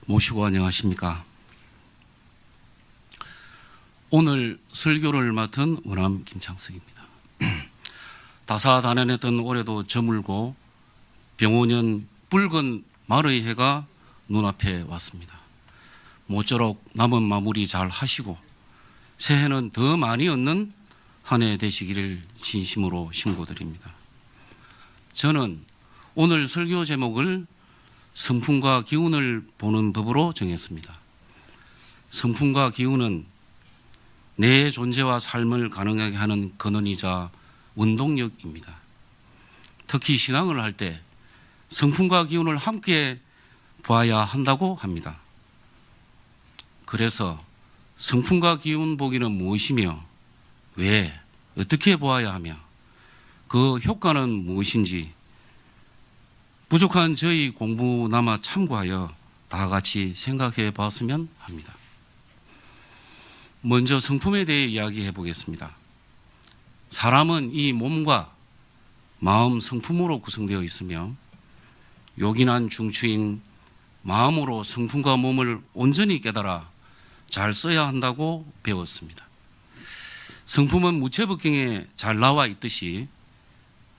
모시고 안녕하십니까. 오늘 설교를 맡은 원암 김창석입니다. 다사다난했던 올해도 저물고 병오년 붉은 말의 해가 눈앞에 왔습니다. 모쪼록 남은 마무리 잘 하시고 새해는 더 많이 얻는 한 해 되시기를 진심으로 신고드립니다. 저는 오늘 설교 제목을 성품과 기운을 보는 법으로 정했습니다. 성품과 기운은 내 존재와 삶을 가능하게 하는 근원이자 원동력입니다. 특히 신앙을 할 때 성품과 기운을 함께 봐야 한다고 합니다. 그래서 성품과 기운 보기는 무엇이며 왜 어떻게 보아야 하며 그 효과는 무엇인지 부족한 저희 공부나마 참고하여 다 같이 생각해 봤으면 합니다. 먼저 성품에 대해 이야기해 보겠습니다. 사람은 이 몸과 마음 성품으로 구성되어 있으며 요긴한 중추인 마음으로 성품과 몸을 온전히 깨달아 잘 써야 한다고 배웠습니다. 성품은 무채법경에 잘 나와 있듯이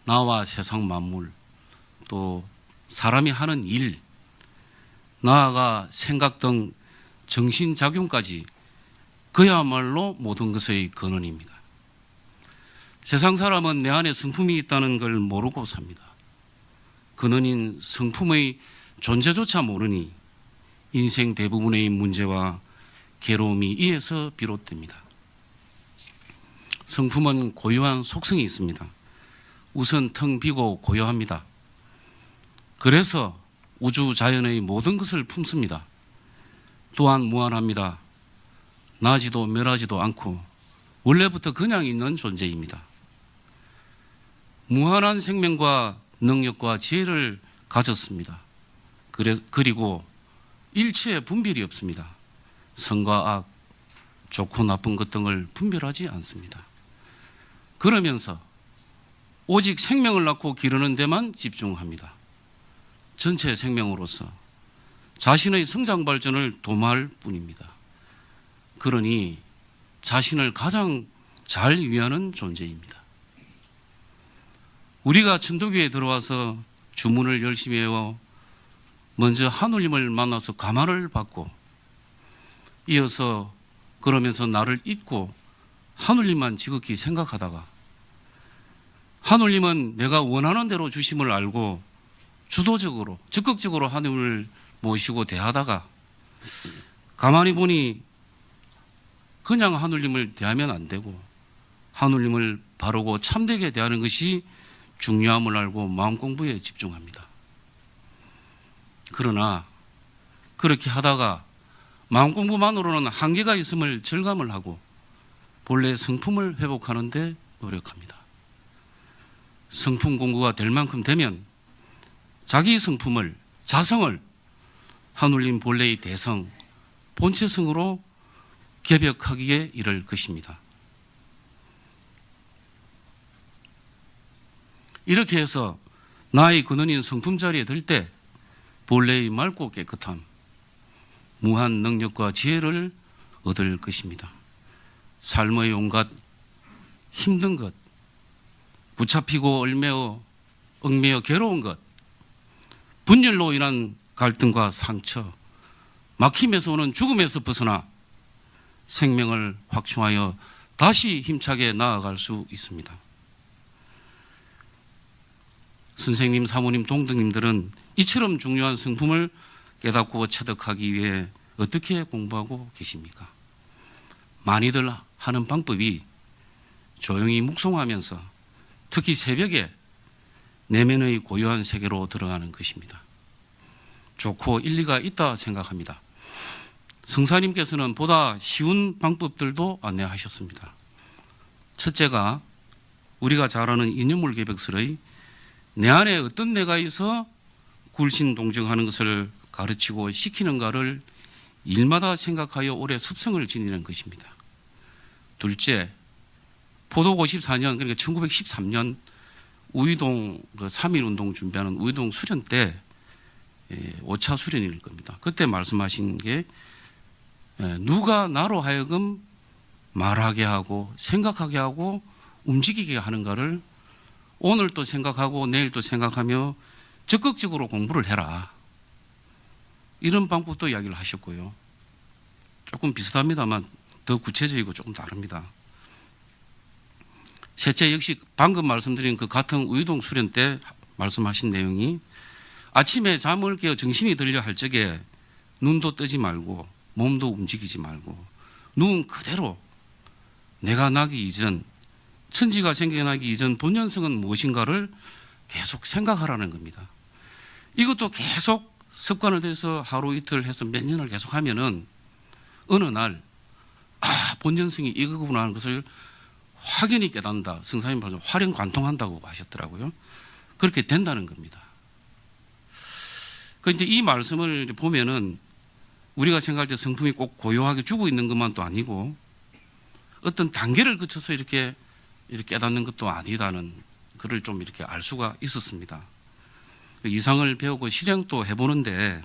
나와 세상 만물 또 사람이 하는 일, 나아가 생각 등 정신작용까지 그야말로 모든 것의 근원입니다. 세상 사람은 내 안에 성품이 있다는 걸 모르고 삽니다. 근원인 성품의 존재조차 모르니 인생 대부분의 문제와 괴로움이 이에서 비롯됩니다. 성품은 고유한 속성이 있습니다. 우선 텅 비고 고요합니다. 그래서 우주 자연의 모든 것을 품습니다. 또한 무한합니다. 나지도 멸하지도 않고 원래부터 그냥 있는 존재입니다. 무한한 생명과 능력과 지혜를 가졌습니다. 그리고 일체의 분별이 없습니다. 선과 악, 좋고 나쁜 것 등을 분별하지 않습니다. 그러면서 오직 생명을 낳고 기르는 데만 집중합니다. 전체 생명으로서 자신의 성장 발전을 도모할 뿐입니다. 그러니 자신을 가장 잘 위하는 존재입니다. 우리가 천도교에 들어와서 주문을 열심히 해와 먼저 하느님을 만나서 감화를 받고 이어서 그러면서 나를 잊고 하느님만 지극히 생각하다가 하느님은 내가 원하는 대로 주심을 알고 주도적으로 적극적으로 하느님을 모시고 대하다가 가만히 보니 그냥 하느님을 대하면 안 되고 하느님을 바르고 참되게 대하는 것이 중요함을 알고 마음 공부에 집중합니다. 그러나 그렇게 하다가 마음 공부만으로는 한계가 있음을 절감을 하고 본래 성품을 회복하는 데 노력합니다. 성품 공부가 될 만큼 되면 자기 성품을, 자성을 하느님 본래의 대성, 본체성으로 개벽하기에 이를 것입니다. 이렇게 해서 나의 근원인 성품 자리에 들 때 본래의 맑고 깨끗함, 무한 능력과 지혜를 얻을 것입니다. 삶의 온갖 힘든 것, 붙잡히고 얽매여 괴로운 것, 분열로 인한 갈등과 상처, 막힘에서 오는 죽음에서 벗어나 생명을 확충하여 다시 힘차게 나아갈 수 있습니다. 선생님, 사모님, 동등님들은 이처럼 중요한 성품을 깨닫고 체득하기 위해 어떻게 공부하고 계십니까? 많이들 하는 방법이 조용히 묵송하면서 특히 새벽에 내면의 고요한 세계로 들어가는 것입니다. 좋고 일리가 있다 생각합니다. 성사님께서는 보다 쉬운 방법들도 안내하셨습니다. 첫째가 우리가 잘 아는 인연물 개벽설의 내 안에 어떤 내가 있어 굴신동정하는 것을 가르치고 시키는가를 일마다 생각하여 오래 습성을 지니는 것입니다. 둘째, 포독 54년 그러니까 1913년 우이동 그 3.1운동 준비하는 우이동 수련 때 5차 수련일 겁니다. 그때 말씀하신 게 누가 나로 하여금 말하게 하고 생각하게 하고 움직이게 하는가를 오늘 또 생각하고 내일 또 생각하며 적극적으로 공부를 해라. 이런 방법도 이야기를 하셨고요. 조금 비슷합니다만 더 구체적이고 조금 다릅니다. 셋째, 역시 방금 말씀드린 그 같은 우유동 수련 때 말씀하신 내용이 아침에 잠을 깨어 정신이 들려 할 적에 눈도 뜨지 말고 몸도 움직이지 말고 누운 그대로 내가 나기 이전, 천지가 생겨나기 이전 본연성은 무엇인가를 계속 생각하라는 겁니다. 이것도 계속 습관을 들여서 하루 이틀 해서 몇 년을 계속 하면은 어느 날 본연성이 이거구나 하는 것을 확연히 깨닫는다. 성사님 말씀 활용관통한다고 하셨더라고요. 그렇게 된다는 겁니다. 그런데 이 말씀을 보면은 우리가 생각할 때 성품이 꼭 고요하게 죽어 있는 것만도 아니고 어떤 단계를 거쳐서 이렇게 깨닫는 것도 아니다는 그를 좀 이렇게 알 수가 있었습니다. 이상을 배우고 실행도 해보는데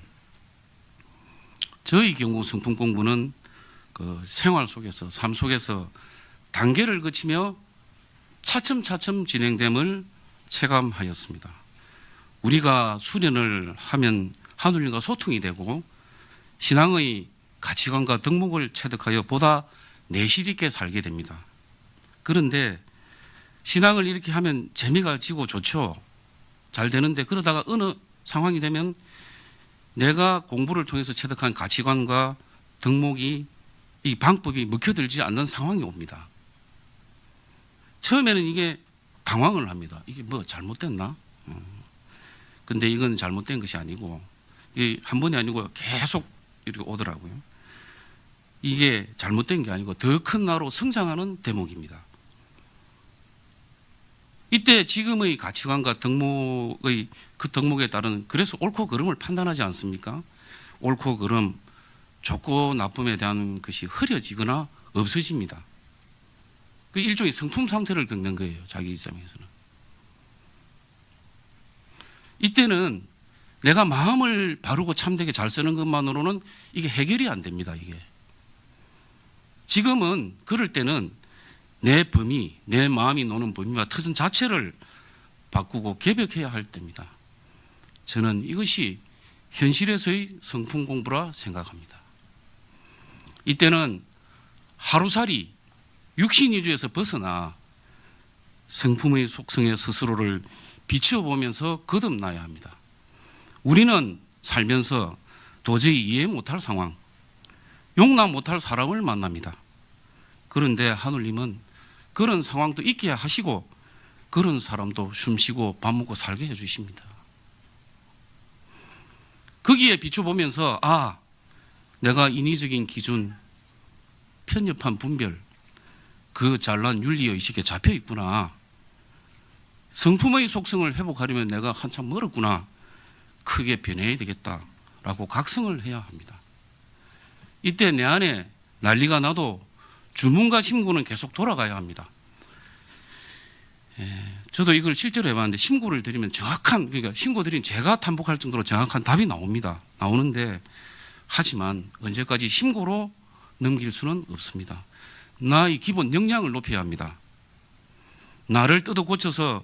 저희 경우 성품 공부는 그 생활 속에서 삶 속에서 단계를 거치며 차츰차츰 진행됨을 체감하였습니다. 우리가 수련을 하면 하느님과 소통이 되고 신앙의 가치관과 덕목을 체득하여 보다 내실 있게 살게 됩니다. 그런데 신앙을 이렇게 하면 재미가 지고 좋죠. 잘 되는데 그러다가 어느 상황이 되면 내가 공부를 통해서 체득한 가치관과 덕목이 이 방법이 먹혀들지 않는 상황이 옵니다. 처음에는 이게 당황을 합니다. 이게 뭐 잘못됐나? 근데 이건 잘못된 것이 아니고 이게 한 번이 아니고 계속 이렇게 오더라고요. 이게 잘못된 게 아니고 더 큰 나로 성장하는 대목입니다. 이때 지금의 가치관과 덕목의 그 덕목에 따른 그래서 옳고 그름을 판단하지 않습니까? 옳고 그름, 좋고 나쁨에 대한 것이 흐려지거나 없어집니다. 그 일종의 성품 상태를 겪는 거예요. 자기 입장에서는. 이때는 내가 마음을 바르고 참되게 잘 쓰는 것만으로는 이게 해결이 안 됩니다. 이게. 지금은 그럴 때는 내 범위, 내 마음이 노는 범위와 터전 자체를 바꾸고 개벽해야 할 때입니다. 저는 이것이 현실에서의 성품 공부라 생각합니다. 이때는 하루살이 육신 위주에서 벗어나 성품의 속성에 스스로를 비추어보면서 거듭나야 합니다. 우리는 살면서 도저히 이해 못할 상황, 용납 못할 사람을 만납니다. 그런데 하느님은 그런 상황도 있게 하시고 그런 사람도 숨쉬고 밥 먹고 살게 해주십니다. 거기에 비춰보면서 내가 인위적인 기준, 편협한 분별, 그 잘난 윤리의식에 잡혀 있구나. 성품의 속성을 회복하려면 내가 한참 멀었구나. 크게 변해야 되겠다라고 각성을 해야 합니다. 이때 내 안에 난리가 나도 주문과 심구는 계속 돌아가야 합니다. 저도 이걸 실제로 해봤는데 심구를 드리면 그러니까 심구 드리면 제가 탐복할 정도로 정확한 답이 나옵니다. 나오는데 하지만 언제까지 심구로 넘길 수는 없습니다. 나의 기본 역량을 높여야 합니다. 나를 뜯어 고쳐서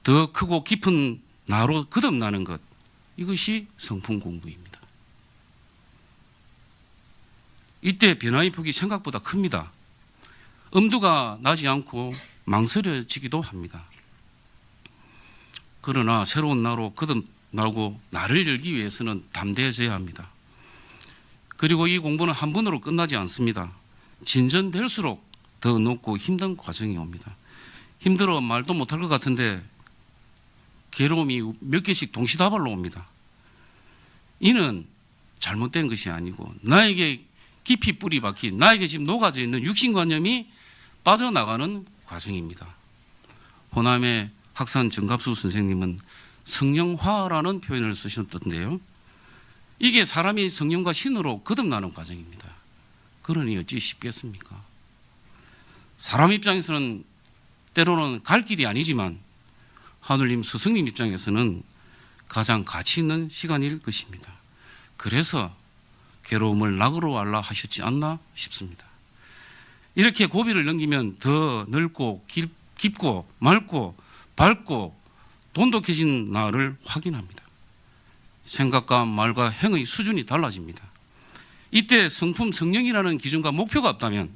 더 크고 깊은 나로 거듭나는 것, 이것이 성품 공부입니다. 이때 변화의 폭이 생각보다 큽니다. 엄두가 나지 않고 망설여지기도 합니다. 그러나 새로운 나로 거듭나고 나를 열기 위해서는 담대해져야 합니다. 그리고 이 공부는 한 번으로 끝나지 않습니다. 진전될수록 더 높고 힘든 과정이 옵니다. 힘들어 말도 못할 것 같은데 괴로움이 몇 개씩 동시다발로 옵니다. 이는 잘못된 것이 아니고 나에게 깊이 뿌리 박힌, 나에게 지금 녹아져 있는 육신관념이 빠져나가는 과정입니다. 호남의 학산 정갑수 선생님은 성령화라는 표현을 쓰셨던데요. 이게 사람이 성령과 신으로 거듭나는 과정입니다. 그러니 어찌 쉽겠습니까? 사람 입장에서는 때로는 갈 길이 아니지만 하느님 스승님 입장에서는 가장 가치 있는 시간일 것입니다. 그래서 괴로움을 낙으로 알라 하셨지 않나 싶습니다. 이렇게 고비를 넘기면 더 넓고 깊고 맑고 밝고 돈독해진 나를 확인합니다. 생각과 말과 행의 수준이 달라집니다. 이때 성품 성령이라는 기준과 목표가 없다면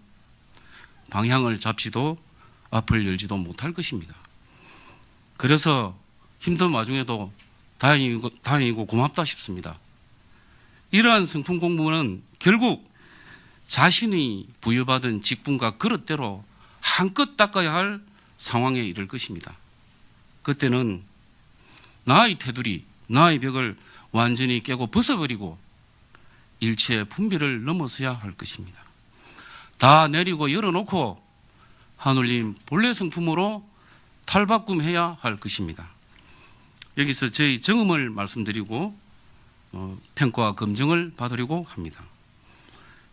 방향을 잡지도 앞을 열지도 못할 것입니다. 그래서 힘든 와중에도 다행이고 고맙다 싶습니다. 이러한 성품 공부는 결국 자신이 부여받은 직분과 그릇대로 한껏 닦아야 할 상황에 이를 것입니다. 그때는 나의 테두리, 나의 벽을 완전히 깨고 벗어버리고 일체의 분별을 넘어서야 할 것입니다. 다 내리고 열어놓고 하늘님 본래 성품으로 탈바꿈해야 할 것입니다. 여기서 저희 경험을 말씀드리고 평가와 검증을 받으려고 합니다.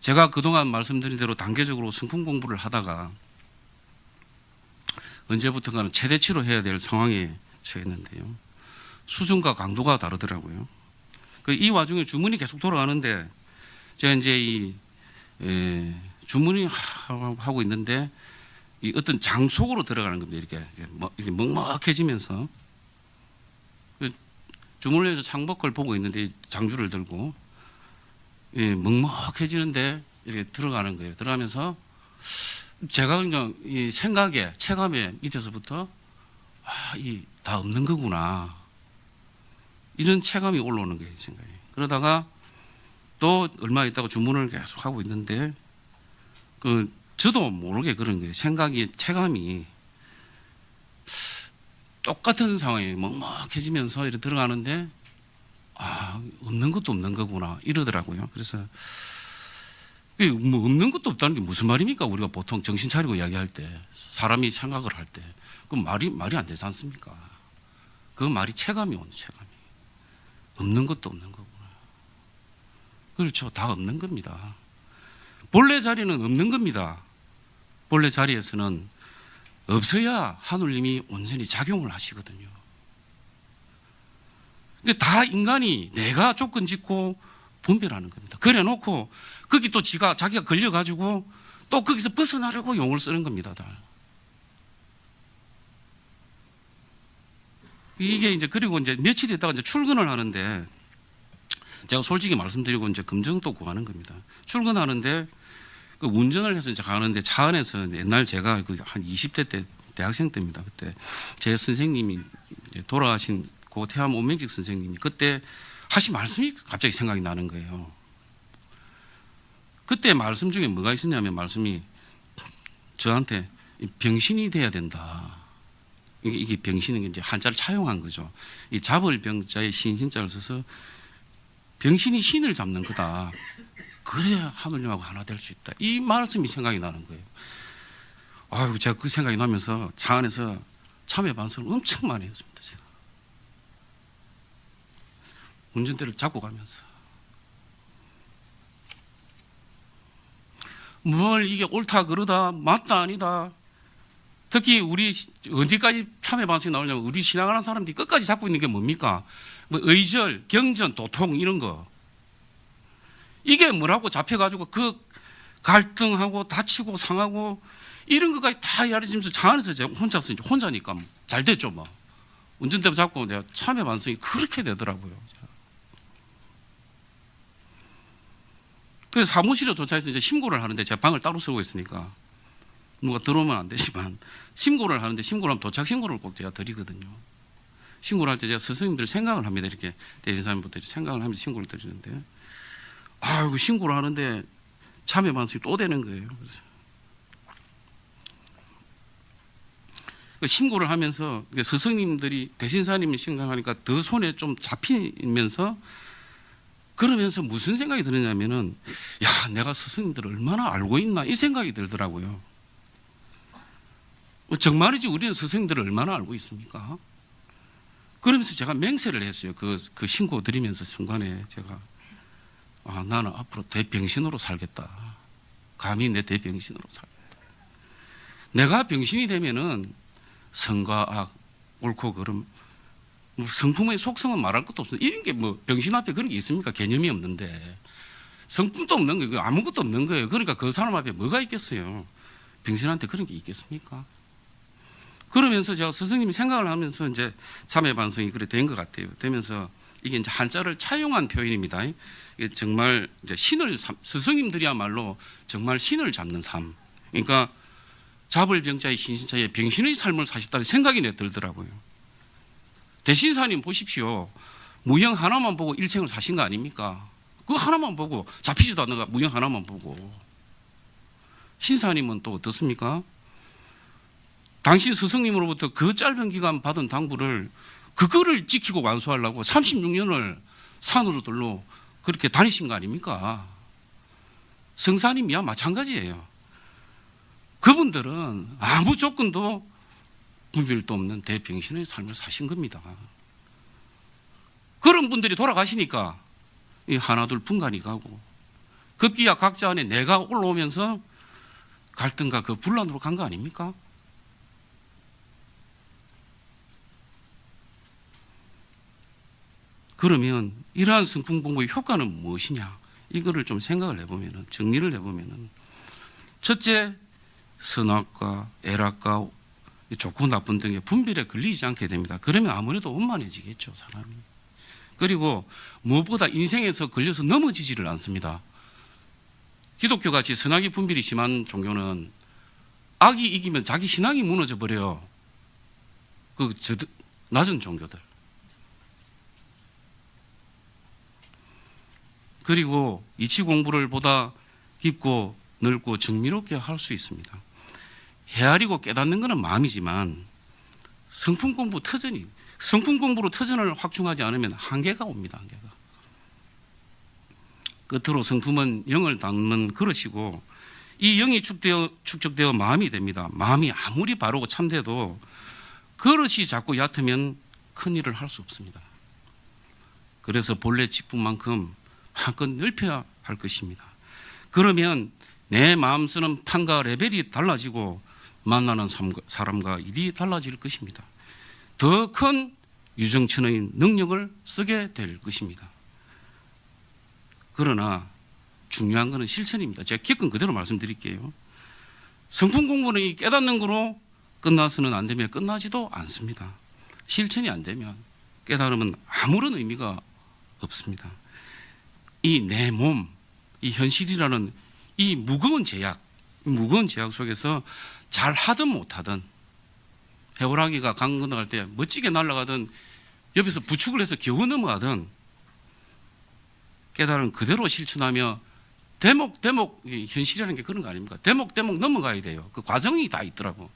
제가 그동안 말씀드린 대로 단계적으로 성품 공부를 하다가 언제부턴가는 최대치로 해야 될 상황에 처했는데요. 수준과 강도가 다르더라고요. 이 와중에 주문이 계속 돌아가는데 제가 이제 주문이 하고 있는데 이 어떤 장 속으로 들어가는 겁니다. 이렇게 먹먹해지면서 주문을 해서 창밖을 보고 있는데 장주를 들고 먹먹해지는데 이렇게 들어가는 거예요. 들어가면서 제가 그냥 이 생각에 체감에 밑에서부터 다 없는 거구나 이런 체감이 올라오는 거예요. 생각이. 그러다가 또 얼마 있다가 주문을 계속 하고 있는데 저도 모르게 그런 거예요. 생각이 체감이 똑같은 상황에 먹먹해지면서 이렇게 들어가는데 없는 것도 없는 거구나 이러더라고요. 그래서 뭐 없는 것도 없다는 게 무슨 말입니까? 우리가 보통 정신 차리고 이야기할 때 사람이 생각을 할 때 그 말이 안 되지 않습니까? 그 말이 체감이 오는 체감이 없는 것도 없는 거구나. 그렇죠. 다 없는 겁니다. 본래 자리는 없는 겁니다. 본래 자리에서는 없어야 하느님이 온전히 작용을 하시거든요. 다 인간이 내가 조건 짓고 분별하는 겁니다. 그래 놓고 거기 또 자기가 걸려가지고 또 거기서 벗어나려고 용을 쓰는 겁니다. 다. 이게 이제 그리고 이제 며칠 있다가 이제 출근을 하는데 제가 솔직히 말씀드리고 이제 검증도 구하는 겁니다. 출근하는데 그 운전을 해서 이제 가는데 차 안에서 옛날 제가 한 20대 때 대학생 때입니다. 그때 제 선생님이 돌아가신 고태암 오명직 선생님이 그때 하신 말씀이 갑자기 생각이 나는 거예요. 그때 말씀 중에 뭐가 있었냐면 말씀이 저한테 병신이 돼야 된다. 이게 병신은 이제 한자를 차용한 거죠. 이 잡을 병자에 신신자를 써서 병신이 신을 잡는 거다. 그래야 하느님하고 하나 될 수 있다. 이 말씀이 생각이 나는 거예요. 제가 그 생각이 나면서 차 안에서 참회 반성을 엄청 많이 했습니다. 제가. 운전대를 잡고 가면서 뭘 이게 옳다 그러다 맞다 아니다. 특히 우리 언제까지 참회 반성이 나오냐면 우리 신앙하는 사람들이 끝까지 잡고 있는 게 뭡니까? 뭐 의절, 경전, 도통 이런 거. 이게 뭐라고 잡혀가지고 그 갈등하고 다치고 상하고 이런 것까지 다 야리지면서 차 안에서 제가 혼자니까 잘 됐죠 뭐. 운전대 잡고 내가 참회 반성이 그렇게 되더라고요. 그래서 사무실에 도착해서 이제 신고를 하는데 제가 방을 따로 쓰고 있으니까 누가 들어오면 안 되지만 신고를 하는데 신고를 하면 도착 신고를 꼭 제가 드리거든요. 신고를 할 때 제가 스승님들 생각을 합니다. 이렇게 대리사님부터 생각을 하면서 신고를 드리는데 이거 신고를 하는데 참여 반성이 또 되는 거예요. 그래서 신고를 하면서 스승님들이 대신사님이 신고하니까 더 손에 좀 잡히면서 그러면서 무슨 생각이 드느냐면은 내가 스승님들을 얼마나 알고 있나 이 생각이 들더라고요. 정말이지 우리는 스승님들을 얼마나 알고 있습니까? 그러면서 제가 맹세를 했어요. 그 신고 드리면서 순간에 제가 나는 앞으로 대병신으로 살겠다. 감히 내 대병신으로 살겠다. 내가 병신이 되면은 선과 악, 옳고 그름 뭐 성품의 속성은 말할 것도 없어요. 이런 게 뭐 병신 앞에 그런 게 있습니까? 개념이 없는데 성품도 없는 거예요. 아무것도 없는 거예요. 그러니까 그 사람 앞에 뭐가 있겠어요? 병신한테 그런 게 있겠습니까? 그러면서 제가 스승님이 생각을 하면서 이제 참회 반성이 그래 된 것 같아요. 되면서 이게 이제 한자를 차용한 표현입니다. 이게 정말 이제 스승님들이야말로 정말 신을 잡는 삶. 그러니까 잡을 병자의 신신자의 병신의 삶을 사셨다는 생각이 내 들더라고요. 대신사님 보십시오. 무형 하나만 보고 일생을 사신 거 아닙니까? 그거 하나만 보고 잡히지도 않는 거 무형 하나만 보고. 신사님은 또 어떻습니까? 당신 스승님으로부터 그 짧은 기간 받은 당부를 그거를 지키고 완수하려고 36년을 산으로 들로 그렇게 다니신 거 아닙니까? 성사님이야 마찬가지예요. 그분들은 아무 조건도 분별도 없는 대병신의 삶을 사신 겁니다. 그런 분들이 돌아가시니까 하나둘 분간이 가고 급기야 각자 안에 내가 올라오면서 갈등과 그 분란으로 간 거 아닙니까? 그러면 이러한 성품 공부의 효과는 무엇이냐? 이거를 좀 생각을 해보면은, 정리를 해보면은, 첫째, 선악과 애락과 좋고 나쁜 등의 분별에 걸리지 않게 됩니다. 그러면 아무래도 원만해지겠죠, 사람이. 그리고 무엇보다 인생에서 걸려서 넘어지지를 않습니다. 기독교 같이 선악의 분별이 심한 종교는 악이 이기면 자기 신앙이 무너져 버려요. 그 낮은 종교들. 그리고 이치 공부를 보다 깊고 넓고 정밀하게 할 수 있습니다. 헤아리고 깨닫는 것은 마음이지만 성품 공부로 터전을 확충하지 않으면 한계가 옵니다. 한계가. 끝으로 성품은 영을 담는 그릇이고 이 영이 축적되어 마음이 됩니다. 마음이 아무리 바르고 참돼도 그릇이 자꾸 얕으면 큰일을 할 수 없습니다. 그래서 본래 직분만큼 한껏 넓혀야 할 것입니다. 그러면 내 마음 쓰는 판과 레벨이 달라지고 만나는 사람과 일이 달라질 것입니다. 더 큰 유정천의 능력을 쓰게 될 것입니다. 그러나 중요한 것은 실천입니다. 제가 겪은 그대로 말씀드릴게요. 성품 공부는 이 깨닫는 거로 끝나서는 안 되면 끝나지도 않습니다. 실천이 안 되면 깨달음은 아무런 의미가 없습니다. 이 내 몸, 이 현실이라는 이 무거운 제약 속에서 잘 하든 못하든 해오라기가 강 건너갈 때 멋지게 날아가든 옆에서 부축을 해서 겨우 넘어가든 깨달음 그대로 실천하며 대목 현실이라는 게 그런 거 아닙니까? 대목 넘어가야 돼요. 그 과정이 다 있더라고.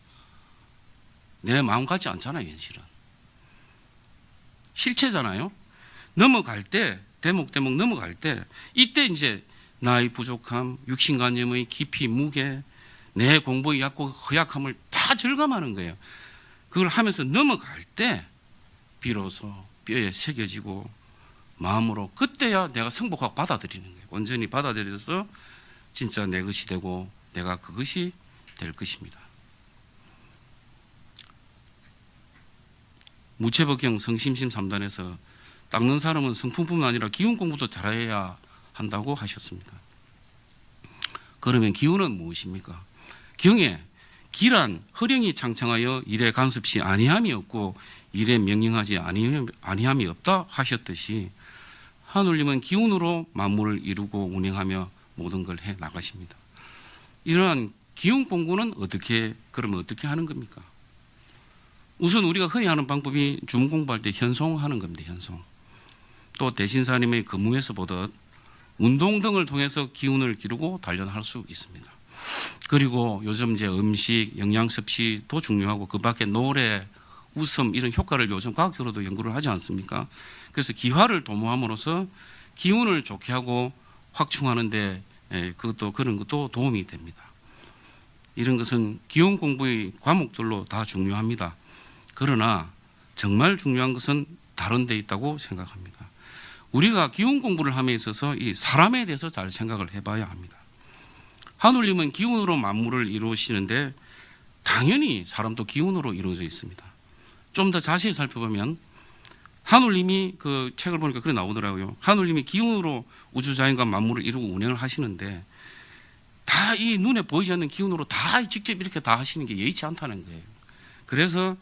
내 마음 같지 않잖아요, 현실은. 실체잖아요. 넘어갈 때 대목 넘어갈 때 이때 이제 나의 부족함, 육신관념의 깊이 무게, 내 공부의 약고 허약함을 다 절감하는 거예요. 그걸 하면서 넘어갈 때 비로소 뼈에 새겨지고 마음으로 그때야 내가 승복하고 받아들이는 거예요. 온전히 받아들여서 진짜 내 것이 되고 내가 그것이 될 것입니다. 무채법경 성심심 3단에서 닦는 사람은 성품뿐만 아니라 기운 공부도 잘해야 한다고 하셨습니다. 그러면 기운은 무엇입니까? 경에 기란 허령이 창창하여 일에 간섭시 아니함이 없고 일에 명령하지 아니함이 없다 하셨듯이 하늘님은 기운으로 만물을 이루고 운행하며 모든 걸 해 나가십니다. 이러한 기운 공부는 그러면 어떻게 하는 겁니까? 우선 우리가 흔히 하는 방법이 주문 공부할 때 현송하는 겁니다. 현송. 또 대신사님의 근무에서 보듯 운동 등을 통해서 기운을 기르고 단련할 수 있습니다. 그리고 요즘 이제 음식, 영양 섭취도 중요하고 그 밖에 노래, 웃음 이런 효과를 요즘 과학적으로도 연구를 하지 않습니까? 그래서 기화를 도모함으로써 기운을 좋게 하고 확충하는데 그런 것도 도움이 됩니다. 이런 것은 기운 공부의 과목들로 다 중요합니다. 그러나 정말 중요한 것은 다른 데 있다고 생각합니다. 우리가 기운 공부를 함에 있어서 이 사람에 대해서 잘 생각을 해봐야 합니다. 하늘님은 기운으로 만물을 이루시는데 당연히 사람도 기운으로 이루어져 있습니다. 좀 더 자세히 살펴보면 하늘님이 그 책을 보니까 그래 나오더라고요. 하늘님이 기운으로 우주자연과 만물을 이루고 운행을 하시는데 다 이 눈에 보이지 않는 기운으로 다 직접 이렇게 다 하시는 게 여의치 않다는 거예요. 그래서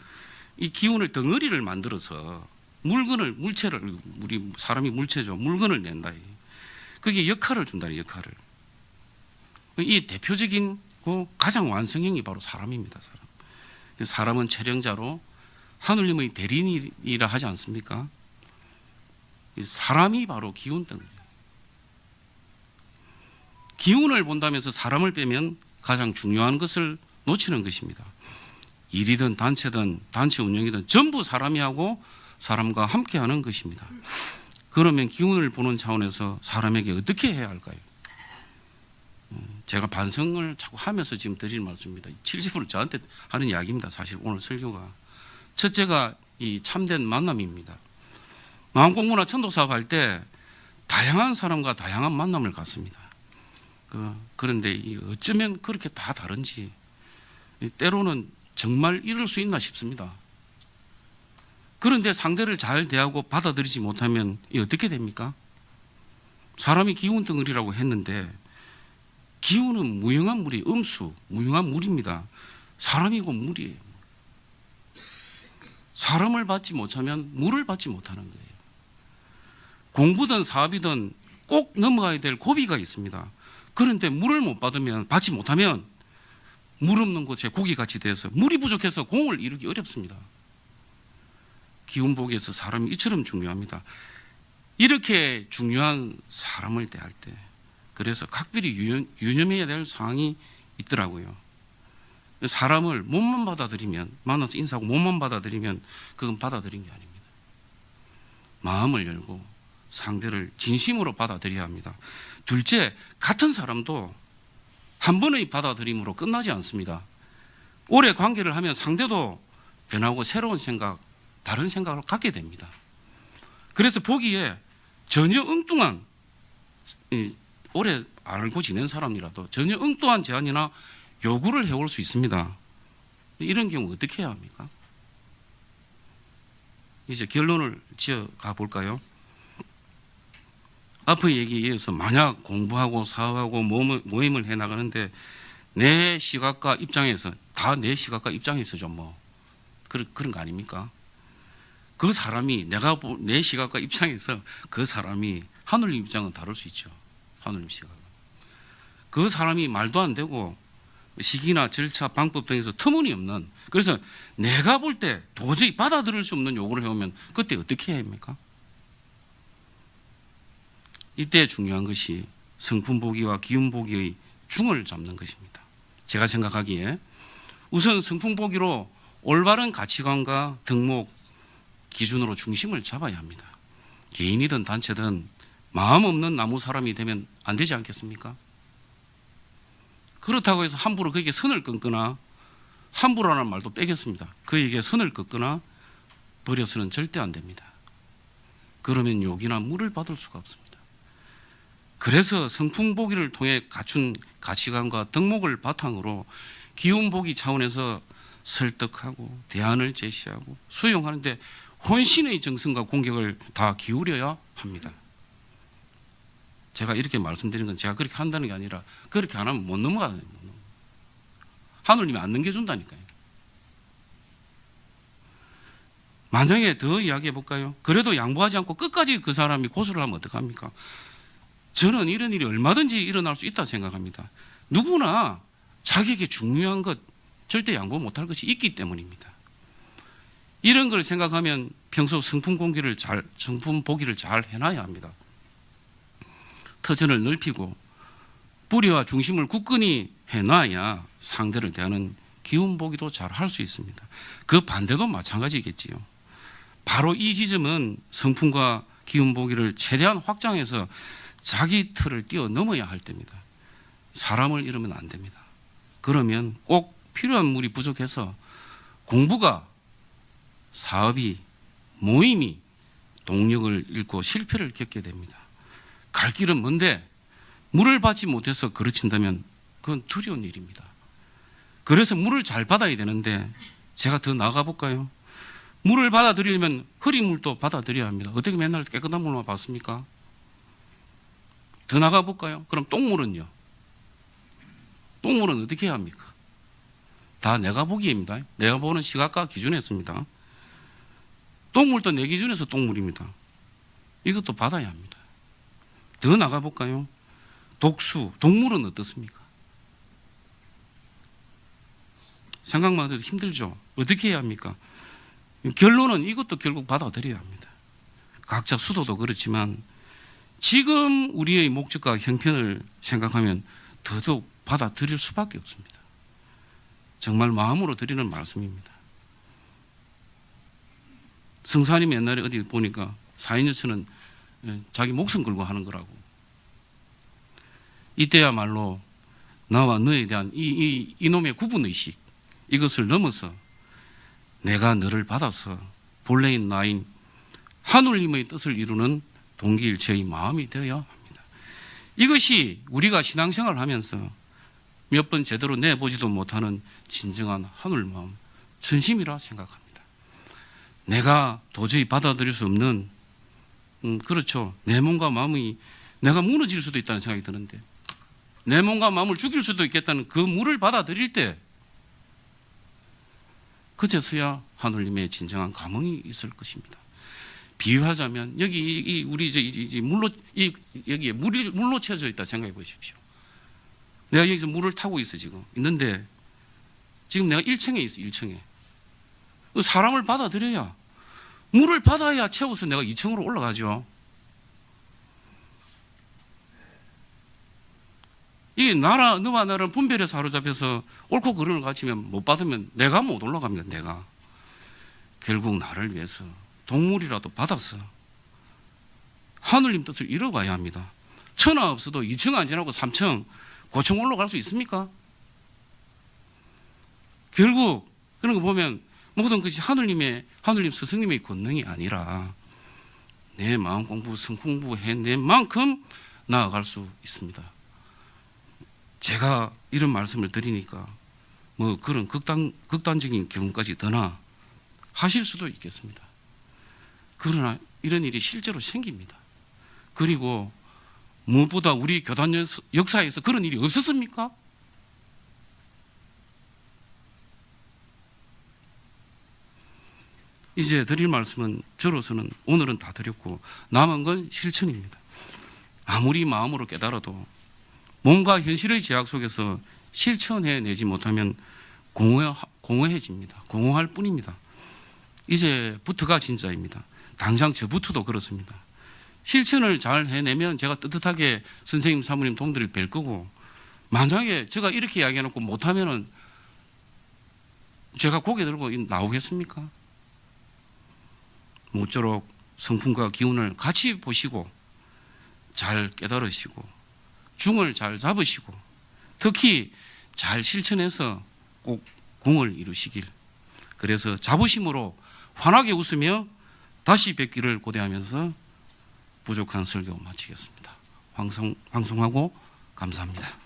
이 기운을 덩어리를 만들어서 물체를 우리 사람이 물체죠. 물건을 낸다. 그게 역할을 준다. 역할을. 이 대표적인 가장 완성형이 바로 사람입니다. 사람은 촬영자로 하늘님의 대리인이라 하지 않습니까? 사람이 바로 기운 덩어리예요. 기운을 본다면서 사람을 빼면 가장 중요한 것을 놓치는 것입니다. 일이든 단체든 단체 운영이든 전부 사람이 하고 사람과 함께 하는 것입니다. 그러면 기운을 보는 차원에서 사람에게 어떻게 해야 할까요? 제가 반성을 자꾸 하면서 지금 드리는 말씀입니다. 70% 저한테 하는 이야기입니다. 사실 오늘 설교가. 첫째가 이 참된 만남입니다. 마음공부나 천도사업 할 때 다양한 사람과 다양한 만남을 갖습니다. 그런데 어쩌면 그렇게 다 다른지 때로는 정말 이럴 수 있나 싶습니다. 그런데 상대를 잘 대하고 받아들이지 못하면 어떻게 됩니까? 사람이 기운 덩어리라고 했는데 기운은 무용한 물이 음수, 무용한 물입니다. 사람이고 물이에요. 사람을 받지 못하면 물을 받지 못하는 거예요. 공부든 사업이든 꼭 넘어가야 될 고비가 있습니다. 그런데 물을 못 받지 못하면 물 없는 곳에 고기같이 돼서 물이 부족해서 공을 이루기 어렵습니다. 기운복에서 사람이 이처럼 중요합니다. 이렇게 중요한 사람을 대할 때 그래서 각별히 유념해야 될 사항이 있더라고요. 사람을 몸만 받아들이면 만나서 인사하고 몸만 받아들이면 그건 받아들인 게 아닙니다. 마음을 열고 상대를 진심으로 받아들여야 합니다. 둘째, 같은 사람도 한 번의 받아들임으로 끝나지 않습니다. 오래 관계를 하면 상대도 변하고 새로운 생각, 다른 생각을 갖게 됩니다. 그래서 보기에 전혀 엉뚱한 오래 알고 지낸 사람이라도 전혀 엉뚱한 제안이나 요구를 해올 수 있습니다. 이런 경우 어떻게 해야 합니까? 이제 결론을 지어 가 볼까요? 앞의 얘기에 의해서 만약 공부하고 사업하고 모임을 해 나가는데 내 시각과 입장에서 다 내 시각과 입장에서죠 뭐 그런 거 아닙니까? 그 사람이 내 시각과 입장에서 그 사람이 하늘님 입장은 다를 수 있죠. 하늘님 시각은 그 사람이 말도 안 되고 시기나 절차 방법 등에서 터무니없는 그래서 내가 볼 때 도저히 받아들일 수 없는 요구를 해오면 그때 어떻게 해야 합니까? 이때 중요한 것이 성품보기와 기운보기의 중을 잡는 것입니다. 제가 생각하기에 우선 성품보기로 올바른 가치관과 덕목 기준으로 중심을 잡아야 합니다. 개인이든 단체든 마음 없는 나무 사람이 되면 안 되지 않겠습니까? 그렇다고 해서 함부로 그에게 선을 끊거나 함부로라는 말도 빼겠습니다. 그에게 선을 긋거나 버려서는 절대 안 됩니다. 그러면 욕이나 물을 받을 수가 없습니다. 그래서 성품보기를 통해 갖춘 가치관과 덕목을 바탕으로 기운보기 차원에서 설득하고 대안을 제시하고 수용하는데 혼신의 정성과 공격을 다 기울여야 합니다. 제가 이렇게 말씀드리는 건 제가 그렇게 한다는 게 아니라 그렇게 안 하면 못 넘어가요. 하늘님이 안 넘겨준다니까요. 만약에 더 이야기해 볼까요? 그래도 양보하지 않고 끝까지 그 사람이 고소를 하면 어떡합니까? 저는 이런 일이 얼마든지 일어날 수 있다고 생각합니다. 누구나 자기에게 중요한 것 절대 양보 못할 것이 있기 때문입니다. 이런 걸 생각하면 평소 성품보기를 잘 해놔야 합니다. 터전을 넓히고 뿌리와 중심을 굳건히 해놔야 상대를 대하는 기운보기도 잘 할 수 있습니다. 그 반대도 마찬가지겠지요. 바로 이 지점은 성품과 기운보기를 최대한 확장해서 자기 틀을 뛰어넘어야 할 때입니다. 사람을 잃으면 안 됩니다. 그러면 꼭 필요한 물이 부족해서 공부가, 사업이, 모임이 동력을 잃고 실패를 겪게 됩니다. 갈 길은 먼데 물을 받지 못해서 그르친다면 그건 두려운 일입니다. 그래서 물을 잘 받아야 되는데 제가 더 나아가 볼까요? 물을 받아들이려면 흐리물도 받아들여야 합니다. 어떻게 맨날 깨끗한 물만 받습니까? 더 나가 볼까요? 그럼 똥물은요? 똥물은 어떻게 해야 합니까? 다 내가 보기입니다. 내가 보는 시각과 기준에서입니다. 똥물도 내 기준에서 똥물입니다. 이것도 받아야 합니다. 더 나가 볼까요? 독수, 동물은 어떻습니까? 생각만 해도 힘들죠. 어떻게 해야 합니까? 결론은 이것도 결국 받아들여야 합니다. 각자 수도도 그렇지만 지금 우리의 목적과 형편을 생각하면 더더욱 받아들일 수밖에 없습니다. 정말 마음으로 드리는 말씀입니다. 성사님 옛날에 어디 보니까 사인여천은 자기 목숨 걸고 하는 거라고. 이때야말로 나와 너에 대한 이놈의 구분의식, 이것을 넘어서 내가 너를 받아서 본래인 나인 하늘님의 뜻을 이루는 동기일체의 마음이 되어야 합니다. 이것이 우리가 신앙생활을 하면서 몇 번 제대로 내보지도 못하는 진정한 하늘 마음, 전심이라 생각합니다. 내가 도저히 받아들일 수 없는, 그렇죠. 내 몸과 마음이 내가 무너질 수도 있다는 생각이 드는데, 내 몸과 마음을 죽일 수도 있겠다는 그 물을 받아들일 때, 그제서야 하늘님의 진정한 감흥이 있을 것입니다. 비유하자면 여기 우리 이 물로 여기에 물로 채워져 있다 생각해 보십시오. 내가 여기서 물을 타고 있어 지금 있는데 지금 내가 1층에 있어 1층에. 사람을 받아들여야 물을 받아야 채워서 내가 2층으로 올라가죠. 이게 너와 나는 분별에 사로잡혀서 옳고 그름을 갖추면 못 받으면 내가 못 올라갑니다. 내가 결국 나를 위해서 동물이라도 받아서 하늘님 뜻을 이뤄봐야 합니다. 천하 없어도 2층 안 지나고 3층 고층 올라갈 수 있습니까? 결국 그런 거 보면 모든 것이 하늘님 스승님의 권능이 아니라 내 마음 공부, 성공부 해낸 만큼 나아갈 수 있습니다. 제가 이런 말씀을 드리니까 뭐 그런 극단적인 경우까지 더나 하실 수도 있겠습니다. 그러나 이런 일이 실제로 생깁니다. 그리고 무엇보다 우리 교단 역사에서 그런 일이 없었습니까? 이제 드릴 말씀은 저로서는 오늘은 다 드렸고 남은 건 실천입니다. 아무리 마음으로 깨달아도 몸과 현실의 제약 속에서 실천해내지 못하면 공허해집니다. 공허할 뿐입니다. 이제부터가 진짜입니다. 당장 저부터도 그렇습니다. 실천을 잘 해내면 제가 뜨뜻하게 선생님, 사모님, 동들을 뵐 거고 만약에 제가 이렇게 이야기해놓고 못하면은 제가 고개 들고 나오겠습니까? 모쪼록 성품과 기운을 같이 보시고 잘 깨달으시고 중을 잘 잡으시고 특히 잘 실천해서 꼭 공을 이루시길, 그래서 자부심으로 환하게 웃으며 다시 뵙기를 고대하면서 부족한 설교 마치겠습니다. 방송하고 감사합니다.